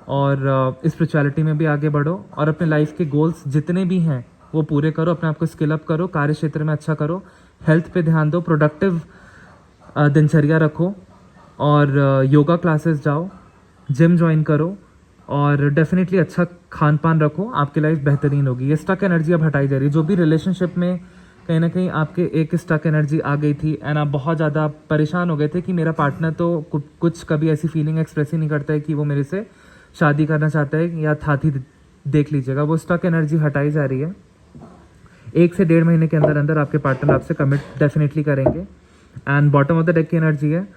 और स्पिरिचुअलिटी में भी आगे बढ़ो और अपने लाइफ के गोल्स जितने भी हैं वो पूरे करो। अपने आप को स्किल अप करो, कार्य क्षेत्र में अच्छा करो, हेल्थ पे ध्यान दो, प्रोडक्टिव दिनचर्या रखो और योगा क्लासेस जाओ, जिम ज्वाइन करो और डेफिनेटली अच्छा खान पान रखो। आपकी लाइफ बेहतरीन होगी। ये स्टक एनर्जी अब हटाई जा रही है। जो भी रिलेशनशिप में कहीं ना कहीं आपके एक स्टक एनर्जी आ गई थी एंड आप बहुत ज़्यादा परेशान हो गए थे कि मेरा पार्टनर तो कुछ कभी ऐसी फीलिंग एक्सप्रेस ही नहीं करता है कि वो मेरे से शादी करना चाहता है या था थी, देख लीजिएगा। वो स्टक एनर्जी हटाई जा रही है। 1 से 1.5 महीने के अंदर अंदर आपके पार्टनर आपसे कमिट डेफिनेटली करेंगे। And bottom of the deck की एनर्जी है,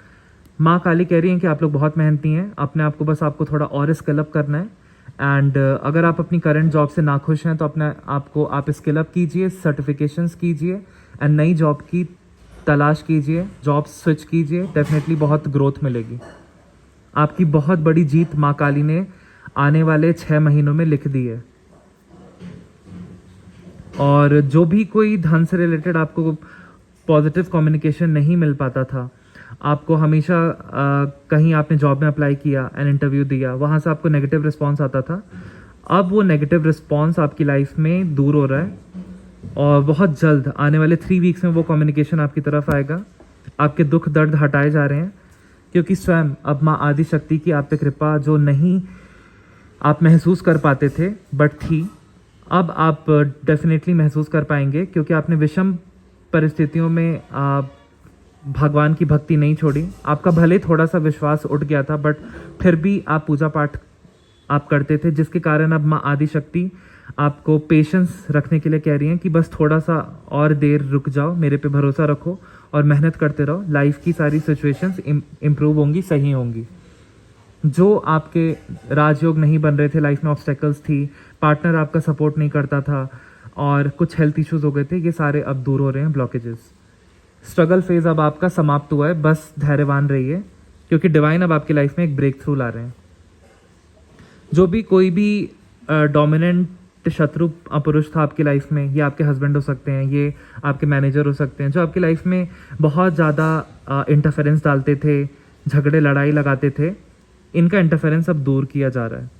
माँ काली कह रही है कि आप लोग बहुत मेहनती हैं, अपने आप को बस आपको थोड़ा और स्किल अप करना है। एंड अगर आप अपनी करंट जॉब से नाखुश हैं तो अपने आप स्किल अप कीजिए, सर्टिफिकेशंस कीजिए एंड नई जॉब की तलाश कीजिए, जॉब स्विच कीजिए। डेफिनेटली बहुत ग्रोथ मिलेगी। आपकी बहुत बड़ी जीत माँ काली ने आने वाले 6 महीनों में लिख दी है। और जो भी कोई धन से रिलेटेड आपको पॉजिटिव कम्युनिकेशन नहीं मिल पाता था, आपको हमेशा कहीं आपने जॉब में अप्लाई किया एंड इंटरव्यू दिया, वहाँ से आपको नेगेटिव रिस्पांस आता था, अब वो नेगेटिव रिस्पांस आपकी लाइफ में दूर हो रहा है और बहुत जल्द आने वाले 3 वीक्स में वो कम्युनिकेशन आपकी तरफ आएगा। आपके दुख दर्द हटाए जा रहे हैं क्योंकि स्वयं अब माँ आदिशक्ति की आप पे कृपा जो नहीं आप महसूस कर पाते थे बट थी, अब आप डेफिनेटली महसूस कर पाएंगे क्योंकि आपने विषम परिस्थितियों में भगवान की भक्ति नहीं छोड़ी। आपका भले थोड़ा सा विश्वास उठ गया था बट फिर भी आप पूजा पाठ आप करते थे, जिसके कारण अब माँ आदिशक्ति आपको पेशेंस रखने के लिए कह रही हैं कि बस थोड़ा सा और देर रुक जाओ, मेरे पे भरोसा रखो और मेहनत करते रहो। लाइफ की सारी सिचुएशंस इम्प्रूव होंगी, सही होंगी। जो आपके राजयोग नहीं बन रहे थे, लाइफ में ऑब्स्टेकल्स थी, पार्टनर आपका सपोर्ट नहीं करता था और कुछ हेल्थ इश्यूज हो गए थे, ये सारे अब दूर हो रहे हैं, ब्लॉकेजेस। स्ट्रगल फेज अब आपका समाप्त हुआ है, बस धैर्यवान रहिए क्योंकि डिवाइन अब आपकी लाइफ में एक ब्रेक थ्रू ला रहे हैं। जो भी कोई भी डोमिनेंट शत्रु पुरुष था आपकी लाइफ में, ये आपके हस्बैंड हो सकते हैं, ये आपके मैनेजर हो सकते हैं, जो आपकी लाइफ में बहुत ज़्यादा इंटरफेरेंस डालते थे, झगड़े लड़ाई लगाते थे, इनका इंटरफेरेंस अब दूर किया जा रहा है।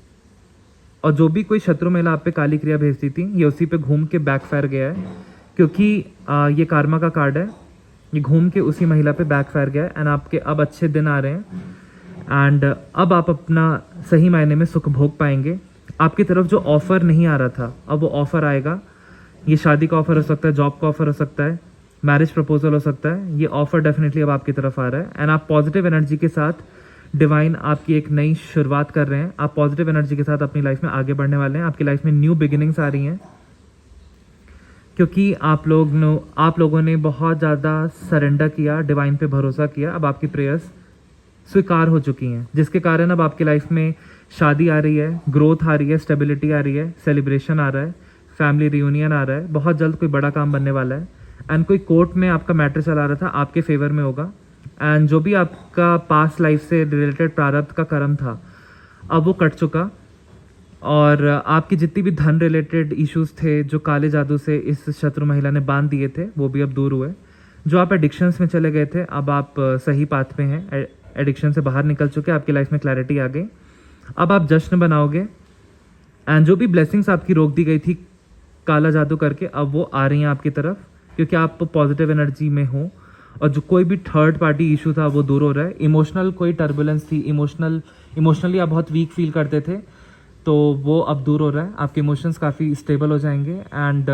और जो भी कोई शत्रु महिला आप पे काली क्रिया भेजती थी, ये उसी पे घूम के बैकफायर गया है क्योंकि ये कार्मा का कार्ड है। ये घूम के उसी महिला पे बैकफायर गया है एंड आपके अब अच्छे दिन आ रहे हैं एंड अब आप अपना सही मायने में सुख भोग पाएंगे। आपकी तरफ जो ऑफर नहीं आ रहा था, अब वो ऑफर आएगा। ये शादी का ऑफर हो सकता है, जॉब का ऑफर हो सकता है, मैरिज प्रपोजल हो सकता है। ये ऑफर डेफिनेटली अब आपकी तरफ आ रहा है एंड आप पॉजिटिव एनर्जी के साथ डिवाइन आपकी एक नई शुरुआत कर रहे हैं। आप पॉजिटिव एनर्जी के साथ अपनी लाइफ में आगे बढ़ने वाले हैं। आपकी लाइफ में न्यू बिगिनिंग्स आ रही हैं क्योंकि आप लोगों ने बहुत ज़्यादा सरेंडर किया, डिवाइन पे भरोसा किया। अब आपकी प्रेयर्स स्वीकार हो चुकी हैं, जिसके कारण अब आपकी लाइफ में शादी आ रही है, ग्रोथ आ रही है, स्टेबिलिटी आ रही है, सेलिब्रेशन आ रहा है, फैमिली रियूनियन आ रहा है। बहुत जल्द कोई बड़ा काम बनने वाला है एंड कोई कोर्ट में आपका मैटर चला रहा था, आपके फेवर में होगा। एंड जो भी आपका पास्ट लाइफ से रिलेटेड प्रारब्ध का कर्म था, अब वो कट चुका और आपकी जितनी भी धन रिलेटेड इश्यूज थे, जो काले जादू से इस शत्रु महिला ने बांध दिए थे, वो भी अब दूर हुए। जो आप एडिक्शंस में चले गए थे, अब आप सही पाथ पे हैं, एडिक्शन से बाहर निकल चुके, आपकी लाइफ में क्लैरिटी आ गई। अब आप जश्न बनाओगे एंड जो भी ब्लेसिंग्स आपकी रोक दी गई थी काला जादू करके, अब वो आ रही हैं आपकी तरफ क्योंकि आप पॉजिटिव एनर्जी में हो। और जो कोई भी थर्ड पार्टी इशू था वो दूर हो रहा है। इमोशनल कोई टर्बुलेंस थी, इमोशनली आप बहुत वीक फील करते थे, तो वो अब दूर हो रहा है। आपके इमोशंस काफ़ी स्टेबल हो जाएंगे एंड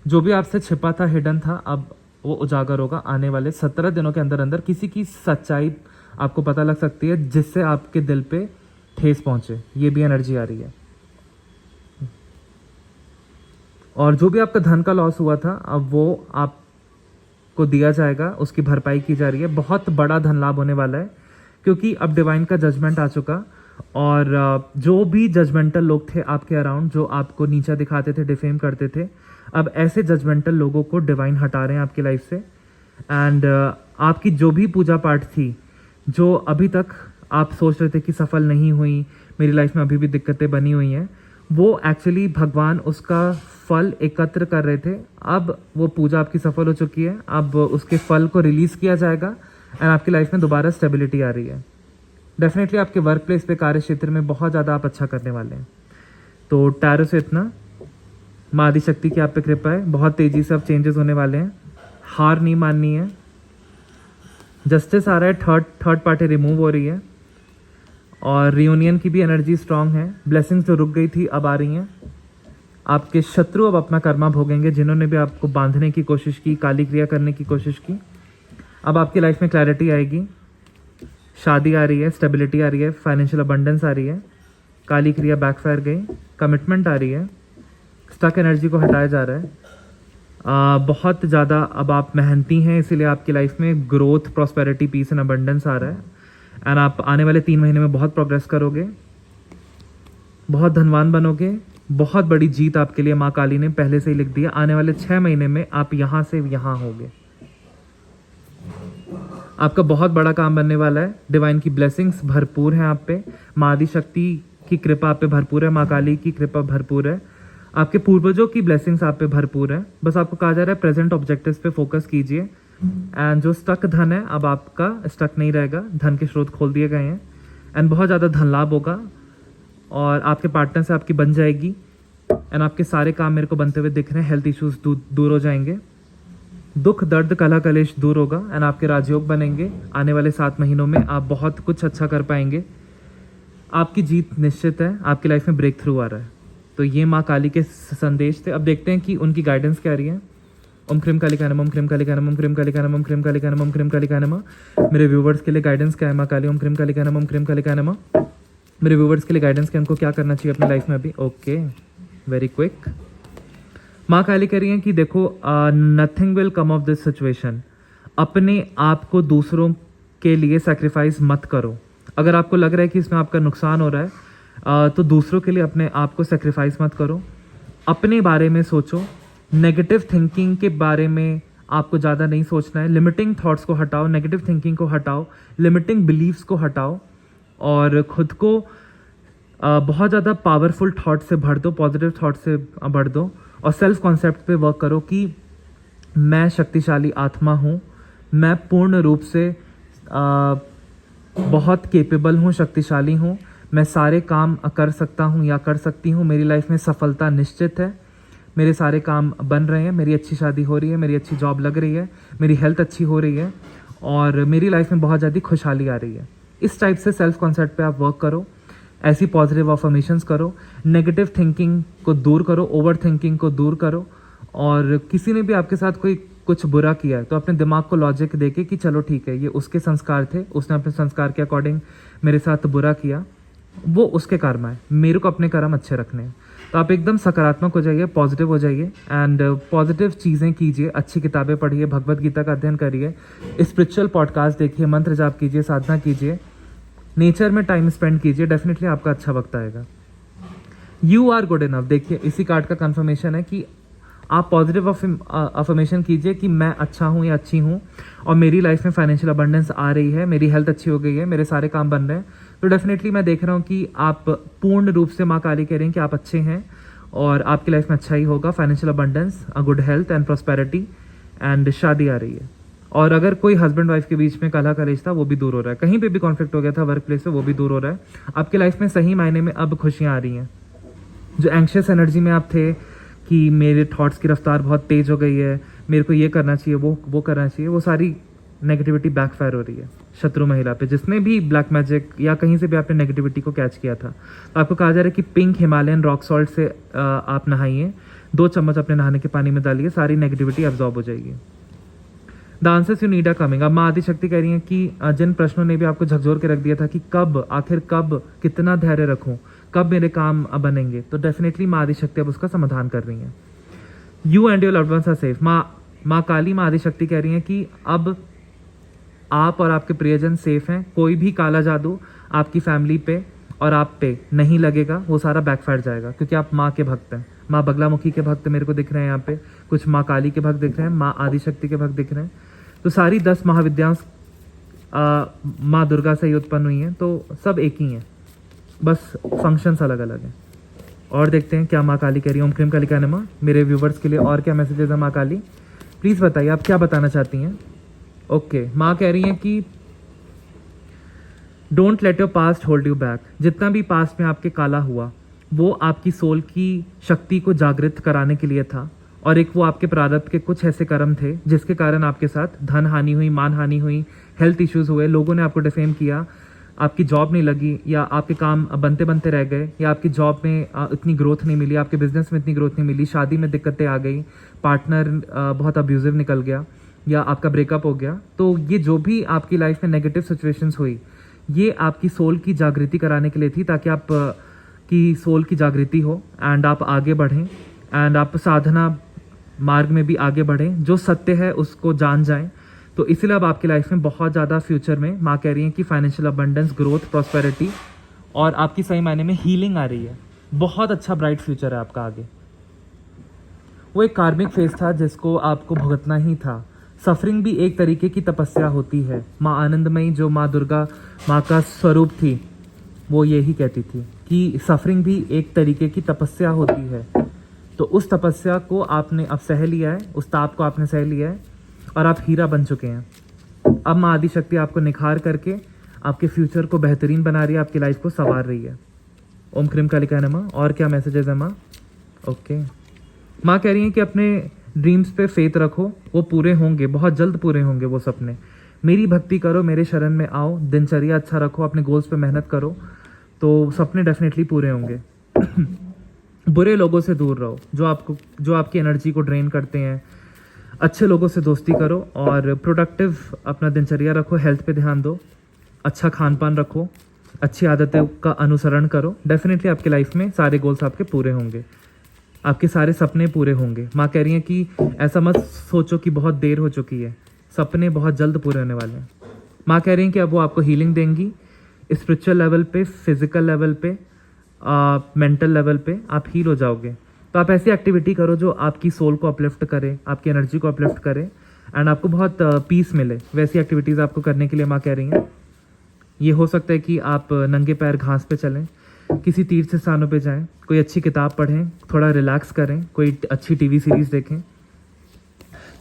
जो भी आपसे छिपा था, हिडन था, अब वो उजागर होगा। आने वाले 17 दिनों के अंदर अंदर किसी की सच्चाई आपको पता लग सकती है जिससे आपके दिल पे ठेस पहुंचे। ये भी एनर्जी आ रही है। और जो भी आपका धन का लॉस हुआ था, अब वो आप को दिया जाएगा, उसकी भरपाई की जा रही है। बहुत बड़ा धन लाभ होने वाला है क्योंकि अब डिवाइन का जजमेंट आ चुका, और जो भी जजमेंटल लोग थे आपके अराउंड, जो आपको नीचा दिखाते थे, डिफेम करते थे, अब ऐसे जजमेंटल लोगों को डिवाइन हटा रहे हैं आपकी लाइफ से। एंड आपकी जो भी पूजा पाठ थी, जो अभी तक आप सोच रहे थे कि सफल नहीं हुई, मेरी लाइफ में अभी भी दिक्कतें बनी हुई हैं, वो एक्चुअली भगवान उसका फल एकत्र कर रहे थे। अब वो पूजा आपकी सफल हो चुकी है, अब उसके फल को रिलीज़ किया जाएगा एंड आपकी लाइफ में दोबारा स्टेबिलिटी आ रही है। डेफिनेटली आपके वर्क प्लेस पे, कार्य क्षेत्र में बहुत ज़्यादा आप अच्छा करने वाले हैं। तो टैरो से इतना, माँ आदिशक्ति की आप पे कृपा है, बहुत तेज़ी से अब चेंजेस होने वाले हैं, हार नहीं माननी है। जस्टिस आ रहा है, थर्ड पार्टी रिमूव हो रही है, और रियूनियन की भी एनर्जी स्ट्रांग है। ब्लेसिंग्स जो रुक गई थी अब आ रही हैं। आपके शत्रु अब अपना कर्मा भोगेंगे, जिन्होंने भी आपको बांधने की कोशिश की, काली क्रिया करने की कोशिश की। अब आपकी लाइफ में क्लैरिटी आएगी, शादी आ रही है, स्टेबिलिटी आ रही है, फाइनेंशियल अबंडेंस आ रही है, काली क्रिया बैकफायर गई, कमिटमेंट आ रही है, स्टक एनर्जी को हटाया जा रहा है। बहुत ज़्यादा अब आप मेहनती हैं, इसीलिए आपकी लाइफ में growth, prosperity, peace and abundance आ रहा है। एंड आप आने वाले 3 महीने में बहुत प्रोग्रेस करोगे, बहुत धनवान बनोगे। बहुत बड़ी जीत आपके लिए माँ काली ने पहले से ही लिख दिया। आने वाले 6 महीने में आप यहाँ से यहाँ होगे। आपका बहुत बड़ा काम बनने वाला है। डिवाइन की ब्लेसिंग्स भरपूर हैं आप पे, माँ आदिशक्ति की कृपा आप पे भरपूर है, माँ काली की कृपा भरपूर है, आपके पूर्वजों की ब्लेसिंग्स आप पे भरपूर है। बस आपको कहा जा रहा है प्रेजेंट ऑब्जेक्टिव्स पे फोकस कीजिए। एंड जो स्टक धन है, अब आपका स्टक नहीं रहेगा, धन के स्रोत खोल दिए गए हैं एंड बहुत ज़्यादा धन लाभ होगा, और आपके पार्टनर से आपकी बन जाएगी। एंड आपके सारे काम मेरे को बनते हुए दिख रहे हैं। हेल्थ इश्यूज दूर हो जाएंगे, दुख दर्द कलह कलेश दूर होगा एंड आपके राजयोग बनेंगे। आने वाले 7 महीनों में आप बहुत कुछ अच्छा कर पाएंगे। आपकी जीत निश्चित है, आपकी लाइफ में ब्रेक थ्रू आ रहा है। तो ये माँ काली के संदेश थे। अब देखते हैं कि उनकी गाइडेंस क्या रही है। ओम क्रीम कालिकाय नमः, ओम क्रीम कालिकाय नमः, ओम क्रीम कालिकाय नमः, ओम क्रीम कालिकाय नमः, ओम क्रीम कालिकाय नमः। मेरे व्यूवर्स के लिए गाइडेंस क्या है माँ काली? ओम क्रीम कालिकाय नमः, ओम क्रीम कालिकाय नमः। मेरे व्यूवर्स के लिए गाइडेंस क्या, उनको क्या करना चाहिए अपनी लाइफ में अभी? Okay, very quick. माँ काली कह रही हैं कि देखो, nothing will come of this situation. अपने आप को दूसरों के लिए सेक्रीफाइस मत करो। अगर आपको लग रहा है कि इसमें आपका नुकसान हो रहा है, तो दूसरों के लिए अपने आप को सेक्रीफाइस मत करो। अपने बारे में सोचो। नेगेटिव थिंकिंग के बारे में आपको ज़्यादा नहीं सोचना है। लिमिटिंग थॉट्स को हटाओ, नेगेटिव थिंकिंग को हटाओ, लिमिटिंग बिलीव्स को हटाओ, और खुद को बहुत ज़्यादा पावरफुल थॉट से भर दो, पॉजिटिव थॉट से भर दो, और सेल्फ कॉन्सेप्ट पे वर्क करो कि मैं शक्तिशाली आत्मा हूँ, मैं पूर्ण रूप से बहुत केपेबल हूँ, शक्तिशाली हूँ, मैं सारे काम कर सकता हूँ या कर सकती हूँ, मेरी लाइफ में सफलता निश्चित है, मेरे सारे काम बन रहे हैं, मेरी अच्छी शादी हो रही है, मेरी अच्छी जॉब लग रही है, मेरी हेल्थ अच्छी हो रही है, और मेरी लाइफ में बहुत ज़्यादा खुशहाली आ रही है। इस टाइप से सेल्फ कॉन्सेप्ट पे आप वर्क करो, ऐसी पॉजिटिव अफर्मेशंस करो, नेगेटिव थिंकिंग को दूर करो, ओवर थिंकिंग को दूर करो। और किसी ने भी आपके साथ कोई कुछ बुरा किया है तो अपने दिमाग को लॉजिक देके कि चलो ठीक है, ये उसके संस्कार थे, उसने अपने संस्कार के अकॉर्डिंग मेरे साथ बुरा किया, वो उसके कर्म है, मेरे को अपने कर्म अच्छे रखने हैं। तो आप एकदम सकारात्मक हो जाइए, पॉजिटिव हो जाइए, एंड पॉजिटिव चीज़ें कीजिए, अच्छी किताबें पढ़िए, भगवत गीता का अध्ययन करिए, स्पिरिचुअल पॉडकास्ट देखिए, मंत्र जाप कीजिए, साधना कीजिए, नेचर में टाइम स्पेंड कीजिए। डेफिनेटली आपका अच्छा वक्त आएगा। You are good enough. देखिए, इसी कार्ड का कंफर्मेशन है कि आप पॉजिटिव अफर्मेशन कीजिए कि मैं अच्छा हूँ या अच्छी हूँ, और मेरी लाइफ में फाइनेंशियल अबंडेंस आ रही है, मेरी हेल्थ अच्छी हो गई है, मेरे सारे काम बन रहे हैं। तो डेफिनेटली मैं देख रहा हूँ कि आप पूर्ण रूप से माँ काली कह रही हैं कि आप अच्छे हैं, और आपकी लाइफ में अच्छा ही होगा। Financial abundance, a good health and prosperity, and शादी आ रही है। और अगर कोई हस्बैंड वाइफ के बीच में कलह कलेश था, वो भी दूर हो रहा है। कहीं पे भी कॉन्फ्लिक्ट हो गया था वर्क प्लेस पे, वो भी दूर हो रहा है। आपकी लाइफ में सही मायने में अब खुशियाँ आ रही हैं। जो एंग्शियस एनर्जी में आप थे कि मेरे थॉट्स की रफ्तार बहुत तेज़ हो गई है, मेरे को ये करना चाहिए, वो करना चाहिए, वो सारी नेगेटिविटी बैकफायर हो रही है शत्रु महिला पे। जिसने भी ब्लैक मैजिक या कहीं से भी आपने नेगेटिविटी को कैच किया था, तो आपको कहा जा रहा है कि पिंक हिमालयन रॉक सॉल्ट से आप नहाइए, 2 चम्मच अपने नहाने के पानी में डालिए, सारी नेगेटिविटी एब्जॉर्ब हो जाएगी। The answers you need are coming. अब माँ आदिशक्ति कह रही हैं कि जिन प्रश्नों ने भी आपको झकझोर के रख दिया था कि कब, आखिर कब, कितना धैर्य रखूं, कब मेरे काम बनेंगे, तो डेफिनेटली माँ आदिशक्ति अब उसका समाधान कर रही हैं। You and your loved ones are safe. माँ माँ काली, माँ आदिशक्ति कह रही हैं कि अब आप और आपके प्रियजन सेफ हैं, कोई भी काला जादू आपकी फैमिली पे और आप पे नहीं लगेगा, वो सारा बैकफायर जाएगा, क्योंकि आप माँ के भक्त हैं। माँ बगलामुखी के भक्त मेरे को दिख रहे हैं यहाँ पे, कुछ माँ काली के भक्त दिख रहे हैं, माँ आदिशक्ति के भक्त दिख रहे हैं। तो सारी 10 महाविद्यांश माँ दुर्गा से ही उत्पन्न हुई हैं, तो सब एक ही हैं, बस फंक्शंस अलग अलग हैं। और देखते हैं क्या माँ काली कह रही है। ओम क्रीम कालिकाय नमः। मेरे व्यूवर्स के लिए और क्या मैसेजेस है माँ काली, प्लीज़ बताइए आप क्या बताना चाहती हैं। ओके, माँ कह रही हैं कि don't let your past hold you back. जितना भी पास्ट में आपके काला हुआ वो आपकी सोल की शक्ति को जागृत कराने के लिए था, और एक वो आपके प्रारब्ध के कुछ ऐसे कर्म थे जिसके कारण आपके साथ धन हानि हुई, मान हानि हुई, हेल्थ इश्यूज हुए, लोगों ने आपको डिफेम किया, आपकी जॉब नहीं लगी, या आपके काम बनते बनते रह गए, या आपकी जॉब में इतनी ग्रोथ नहीं मिली, आपके बिजनेस में इतनी ग्रोथ नहीं मिली, शादी में दिक्कतें आ गई, पार्टनर बहुत अब्यूजिव निकल गया, या आपका ब्रेकअप हो गया। तो ये जो भी आपकी लाइफ में नेगेटिव सिचुएशंस हुई, ये आपकी सोल की जागृति कराने के लिए थी, ताकि आप की सोल की जागृति हो एंड आप आगे बढ़ें, एंड आप साधना मार्ग में भी आगे बढ़ें, जो सत्य है उसको जान जाएं। तो इसीलिए अब आपकी लाइफ में बहुत ज़्यादा फ्यूचर में माँ कह रही हैं कि फाइनेंशियल अबंडेंस, ग्रोथ, प्रॉस्पेरिटी और आपकी सही मायने में हीलिंग आ रही है। बहुत अच्छा ब्राइट फ्यूचर है आपका आगे। वो एक कार्मिक फेज था जिसको आपको भुगतना ही था। सफरिंग भी एक तरीके की तपस्या होती है। माँ आनंदमयी, जो माँ दुर्गा माँ का स्वरूप थी, वो यही कहती थी कि सफरिंग भी एक तरीके की तपस्या होती है। तो उस तपस्या को आपने अब सह लिया है, उस ताप को आपने सह लिया है, और आप हीरा बन चुके हैं। अब माँ आदिशक्ति आपको निखार करके आपके फ्यूचर को बेहतरीन बना रही है, आपकी लाइफ को संवार रही है। ओम क्रीम कालिकाय नमः। और क्या मैसेजेस है माँ? ओके, माँ कह रही हैं कि अपने ड्रीम्स पे फेथ रखो, वो पूरे होंगे, बहुत जल्द पूरे होंगे वो सपने। मेरी भक्ति करो, मेरे शरण में आओ, दिनचर्या अच्छा रखो, अपने गोल्स पे मेहनत करो, तो सपने डेफिनेटली पूरे होंगे। बुरे लोगों से दूर रहो, जो आपकी एनर्जी को ड्रेन करते हैं। अच्छे लोगों से दोस्ती करो और प्रोडक्टिव अपना दिनचर्या रखो, हेल्थ पे ध्यान दो, अच्छा खान पान रखो, अच्छी आदतों का अनुसरण करो। डेफिनेटली आपकी लाइफ में सारे गोल्स आपके पूरे होंगे, आपके सारे सपने पूरे होंगे। माँ कह रही हैं कि ऐसा मत सोचो कि बहुत देर हो चुकी है, सपने बहुत जल्द पूरे होने वाले हैं। माँ कह रही हैं कि अब वो आपको हीलिंग देंगी, स्पिरिचुअल लेवल पे, फिजिकल लेवल पे, मेंटल लेवल पे आप हील हो जाओगे। तो आप ऐसी एक्टिविटी करो जो आपकी सोल को अपलिफ्ट करे, आपकी एनर्जी को अपलिफ्ट करे, एंड आपको बहुत पीस मिले। वैसी एक्टिविटीज़ आपको करने के लिए माँ कह रही हैं। ये हो सकता है कि आप नंगे पैर घास पे चलें, किसी तीर्थ स्थानों पे जाएं, कोई अच्छी किताब पढ़ें, थोड़ा रिलैक्स करें, कोई अच्छी टीवी सीरीज़ देखें।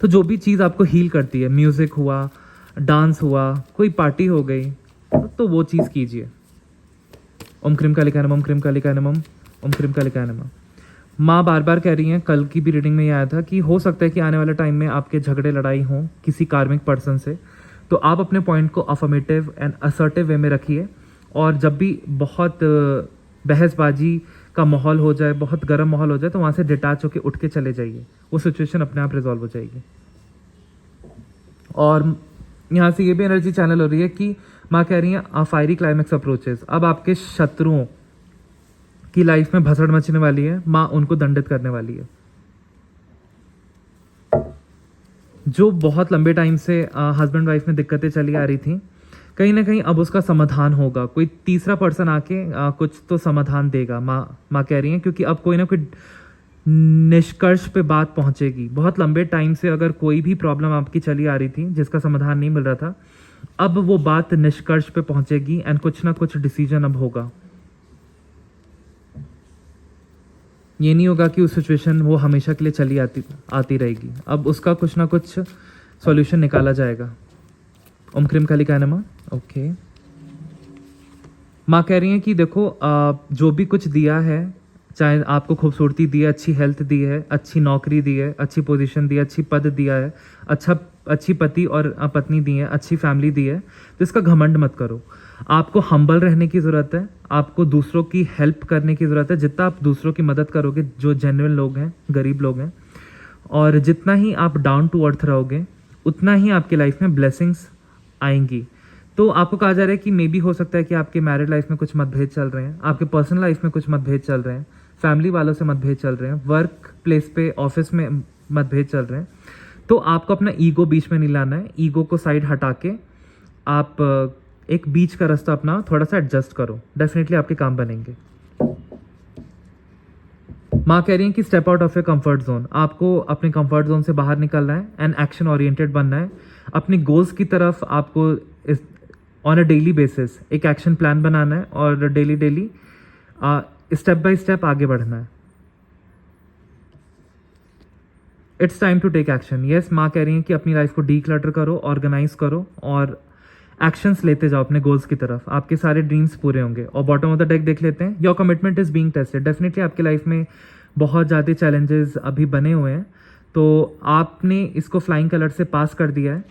तो जो भी चीज़ आपको हील करती है, म्यूज़िक हुआ, डांस हुआ, कोई पार्टी हो गई, तो वो चीज़ कीजिए। ओम क्रीम कालिकाय नमः, ओम क्रीम कालिकाय नमः, ओम क्रीम कालिकाय नमः। माँ बार बार कह रही हैं, कल की भी रीडिंग में ये आया था कि हो सकता है कि आने वाले टाइम में आपके झगड़े लड़ाई हों किसी कार्मिक पर्सन से, तो आप अपने पॉइंट को अफर्मेटिव एंड असर्टिव वे में रखिए, और जब भी बहुत बहसबाजी का माहौल हो जाए, बहुत गर्म माहौल हो जाए, तो वहाँ से डिटैच होकर उठ के चले जाइए, वो सिचुएशन अपने आप रिजॉल्व हो जाएगी। और यहाँ से ये भी एनर्जी चैनल हो रही है कि माँ कह रही हैं फायरी क्लाइमैक्स अप्रोचेस। अब आपके शत्रुओं की लाइफ में भसड़ मचने वाली है, माँ उनको दंडित करने वाली है। जो बहुत लंबे टाइम से हस्बैंड वाइफ में दिक्कतें चली आ रही थी, कहीं ना कहीं अब उसका समाधान होगा। कोई तीसरा पर्सन आके कुछ तो समाधान देगा, माँ कह रही हैं, क्योंकि अब कोई ना कोई निष्कर्ष पे बात पहुंचेगी। बहुत लंबे टाइम से अगर कोई भी प्रॉब्लम आपकी चली आ रही थी जिसका समाधान नहीं मिल रहा था, अब वो बात निष्कर्ष पे पहुंचेगी एंड कुछ ना कुछ डिसीजन अब होगा। ये नहीं होगा कि उस सिचुएशन वो हमेशा के लिए चली आती रहेगी, अब उसका कुछ ना कुछ सॉल्यूशन निकाला जाएगा। ओम क्रीम कालिकाय नमः। ओके, माँ कह रही हैं कि देखो जो भी कुछ दिया है, चाहे आपको खूबसूरती दी है, अच्छी हेल्थ दी है, अच्छी नौकरी दी है, अच्छी पोजीशन दी है, अच्छी पद दिया है, अच्छी पति और पत्नी दी है, अच्छी फैमिली दी है, तो इसका घमंड मत करो। आपको हम्बल रहने की ज़रूरत है, आपको दूसरों की हेल्प करने की ज़रूरत है। जितना आप दूसरों की मदद करोगे, जो जेन्युइन लोग हैं, गरीब लोग हैं, और जितना ही आप डाउन टू अर्थ रहोगे, उतना ही आपकी लाइफ में ब्लेसिंग्स आएंगी। तो आपको कहा जा रहा है कि मे बी हो सकता है कि आपके मैरिड लाइफ में कुछ मतभेद चल रहे हैं, आपके पर्सनल लाइफ में कुछ मतभेद चल रहे हैं, फैमिली वालों से मतभेद चल रहे हैं, वर्क प्लेस पे, ऑफिस में मतभेद चल रहे हैं। तो आपको अपना ईगो बीच में नहीं लाना है, ईगो को साइड हटा के आप एक बीच का रास्ता अपना थोड़ा सा एडजस्ट करो, डेफिनेटली आपके काम बनेंगे। माँ कह रही है कि step out of your comfort zone, आपको अपने कंफर्ट जोन से बाहर निकलना है एंड एक्शन ओरिएंटेड बनना है। अपने गोल्स की तरफ आपको ऑन अ डेली बेसिस एक एक्शन प्लान बनाना है और डेली स्टेप बाय स्टेप आगे बढ़ना है। It's time to take action. Yes, माँ कह रही है कि अपनी लाइफ को डीक्लटर करो, ऑर्गेनाइज करो और एक्शंस लेते जाओ अपने गोल्स की तरफ, आपके सारे ड्रीम्स पूरे होंगे। और बॉटम ऑफ द डेक देख लेते हैं, your commitment is being tested. Definitely आपकी लाइफ में बहुत ज़्यादा चैलेंजेस अभी बने हुए हैं, तो आपने इसको फ्लाइंग कलर से पास कर दिया है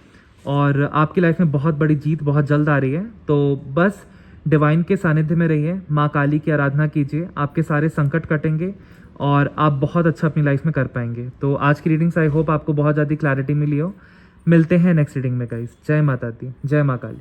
और आपकी लाइफ में बहुत बड़ी जीत बहुत जल्द आ रही है। तो बस डिवाइन के सानिध्य में रहिए, माँ काली की आराधना कीजिए, आपके सारे संकट कटेंगे और आप बहुत अच्छा अपनी लाइफ में कर पाएंगे। तो आज की रीडिंग्स आई होप आपको बहुत ज़्यादा क्लैरिटी मिली हो। मिलते हैं नेक्स्ट रीडिंग में गाइस। जय माता दी, जय माँ काली।